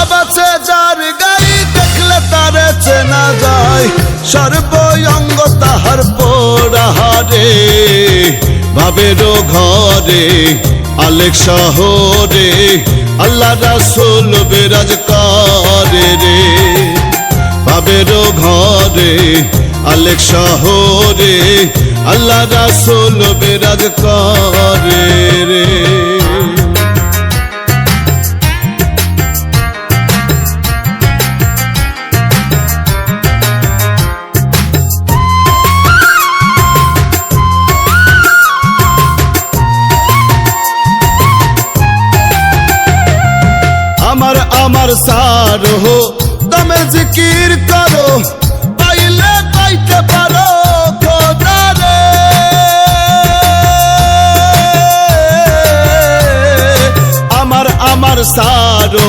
সব আছে যার গায়ে, দেখলে তারে চেনা যায়, সর্বঙ্গ তাহার পোড়াহারে। ভাবেরও ঘরে আলেক শহরে আল্লাহ রাসূল বিরাজ করে রে। ভাবেরও ঘরে আলেক শহরে আল্লাহ রাসূল বিরাজ করে রে। আমার আমার সারো তুমি জিকির করো, পাইলে পাইতে পারো খোদারে। আমার আমার সারো